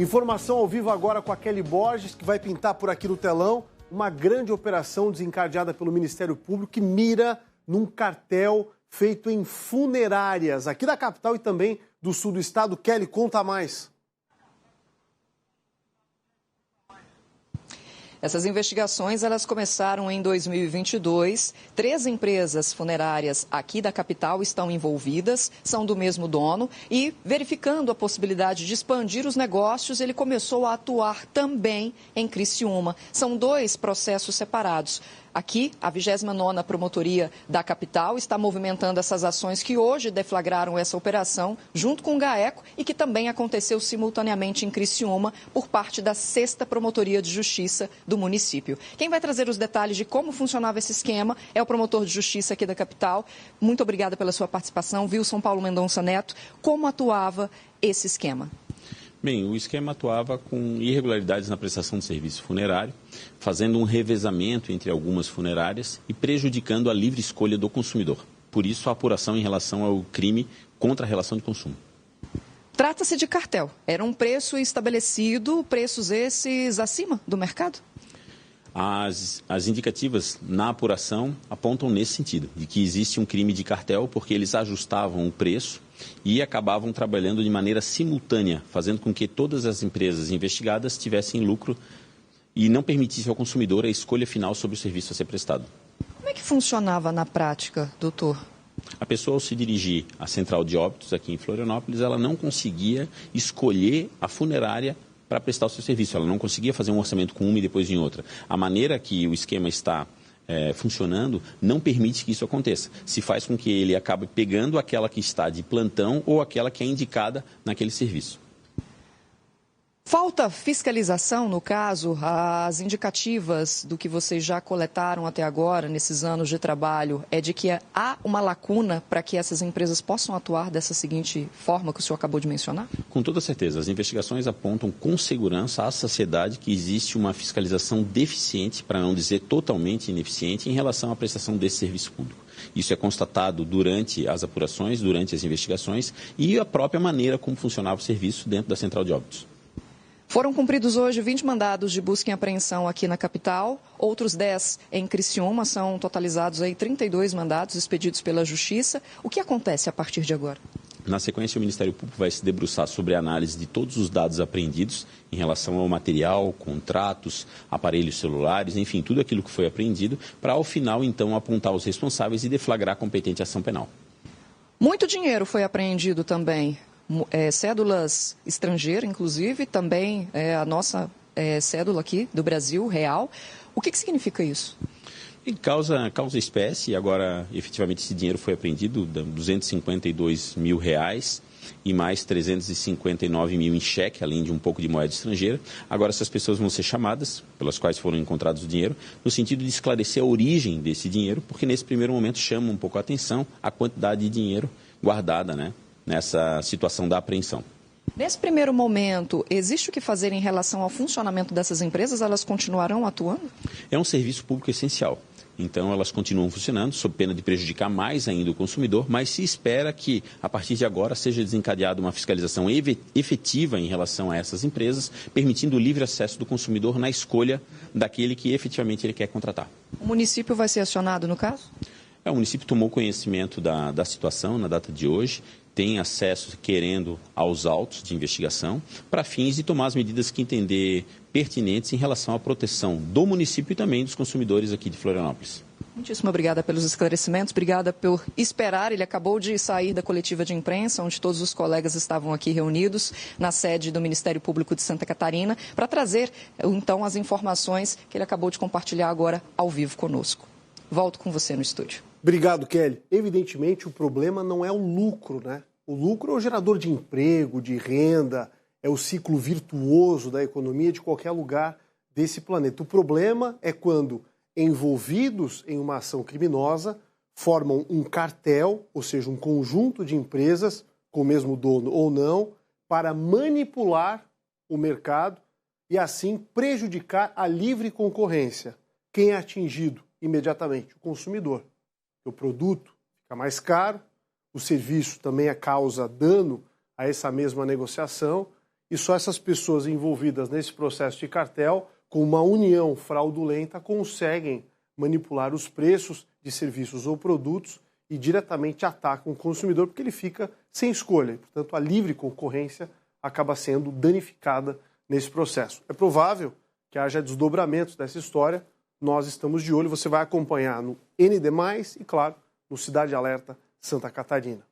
Informação ao vivo agora com a Kelly Borges, que vai pintar por aqui no telão uma grande operação desencadeada pelo Ministério Público que mira num cartel feito em funerárias aqui da capital e também do sul do estado. Kelly, conta mais. Essas investigações elas começaram em 2022. 3 empresas funerárias aqui da capital estão envolvidas, são do mesmo dono e, verificando a possibilidade de expandir os negócios, ele começou a atuar também em Criciúma. São 2 processos separados. Aqui, a 29ª Promotoria da capital está movimentando essas ações que hoje deflagraram essa operação junto com o GAECO e que também aconteceu simultaneamente em Criciúma por parte da 6ª Promotoria de Justiça do município. Quem vai trazer os detalhes de como funcionava esse esquema é o promotor de justiça aqui da capital. Muito obrigada pela sua participação. Wilson Paulo Mendonça Neto, como atuava esse esquema? Bem, o esquema atuava com irregularidades na prestação de serviço funerário, fazendo um revezamento entre algumas funerárias e prejudicando a livre escolha do consumidor. Por isso, a apuração em relação ao crime contra a relação de consumo. Trata-se de cartel. Era um preço estabelecido, preços esses acima do mercado? As indicativas na apuração apontam nesse sentido, de que existe um crime de cartel porque eles ajustavam o preço e acabavam trabalhando de maneira simultânea, fazendo com que todas as empresas investigadas tivessem lucro e não permitisse ao consumidor a escolha final sobre o serviço a ser prestado. Como é que funcionava na prática, doutor? A pessoa, ao se dirigir à central de óbitos aqui em Florianópolis, ela não conseguia escolher a funerária para prestar o seu serviço. Ela não conseguia fazer um orçamento com uma e depois em outra. A maneira que o esquema está funcionando não permite que isso aconteça. Se faz com que ele acabe pegando aquela que está de plantão ou aquela que é indicada naquele serviço. Falta fiscalização, no caso, as indicativas do que vocês já coletaram até agora, nesses anos de trabalho, é de que há uma lacuna para que essas empresas possam atuar dessa seguinte forma que o senhor acabou de mencionar? Com toda certeza. As investigações apontam com segurança à sociedade que existe uma fiscalização deficiente, para não dizer totalmente ineficiente, em relação à prestação desse serviço público. Isso é constatado durante as apurações, durante as investigações e a própria maneira como funcionava o serviço dentro da central de óbitos. Foram cumpridos hoje 20 mandados de busca e apreensão aqui na capital, outros 10 em Criciúma, são totalizados aí 32 mandados expedidos pela Justiça. O que acontece a partir de agora? Na sequência, o Ministério Público vai se debruçar sobre a análise de todos os dados apreendidos em relação ao material, contratos, aparelhos celulares, enfim, tudo aquilo que foi apreendido, para ao final, então, apontar os responsáveis e deflagrar a competente ação penal. Muito dinheiro foi apreendido também. Cédulas estrangeiras, inclusive, também a nossa cédula aqui do Brasil, real. O que significa isso? Em causa espécie, agora efetivamente esse dinheiro foi apreendido, R$252 mil e mais 359 mil em cheque, além de um pouco de moeda estrangeira. Agora essas pessoas vão ser chamadas, pelas quais foram encontrados o dinheiro, no sentido de esclarecer a origem desse dinheiro, porque nesse primeiro momento chama um pouco a atenção a quantidade de dinheiro guardada, nessa situação da apreensão. Nesse primeiro momento, existe o que fazer em relação ao funcionamento dessas empresas? Elas continuarão atuando? É um serviço público essencial. Então, elas continuam funcionando, sob pena de prejudicar mais ainda o consumidor, mas se espera que, a partir de agora, seja desencadeada uma fiscalização efetiva em relação a essas empresas, permitindo o livre acesso do consumidor na escolha daquele que efetivamente ele quer contratar. O município vai ser acionado, no caso? O município tomou conhecimento da situação na data de hoje, tem acesso, querendo, aos autos de investigação, para fins de tomar as medidas que entender pertinentes em relação à proteção do município e também dos consumidores aqui de Florianópolis. Muitíssimo obrigada pelos esclarecimentos, obrigada por esperar. Ele acabou de sair da coletiva de imprensa, onde todos os colegas estavam aqui reunidos na sede do Ministério Público de Santa Catarina, para trazer, então, as informações que ele acabou de compartilhar agora ao vivo conosco. Volto com você no estúdio. Obrigado, Kelly. Evidentemente, o problema não é o lucro, O lucro é o gerador de emprego, de renda, é o ciclo virtuoso da economia de qualquer lugar desse planeta. O problema é quando envolvidos em uma ação criminosa formam um cartel, ou seja, um conjunto de empresas, com o mesmo dono ou não, para manipular o mercado e assim prejudicar a livre concorrência. Quem é atingido imediatamente? O consumidor. O produto fica mais caro, o serviço também causa dano a essa mesma negociação e só essas pessoas envolvidas nesse processo de cartel, com uma união fraudulenta, conseguem manipular os preços de serviços ou produtos e diretamente atacam o consumidor, porque ele fica sem escolha. Portanto, a livre concorrência acaba sendo danificada nesse processo. É provável que haja desdobramentos dessa história. Nós estamos de olho, você vai acompanhar no ND+, e, claro, no Cidade Alerta Santa Catarina.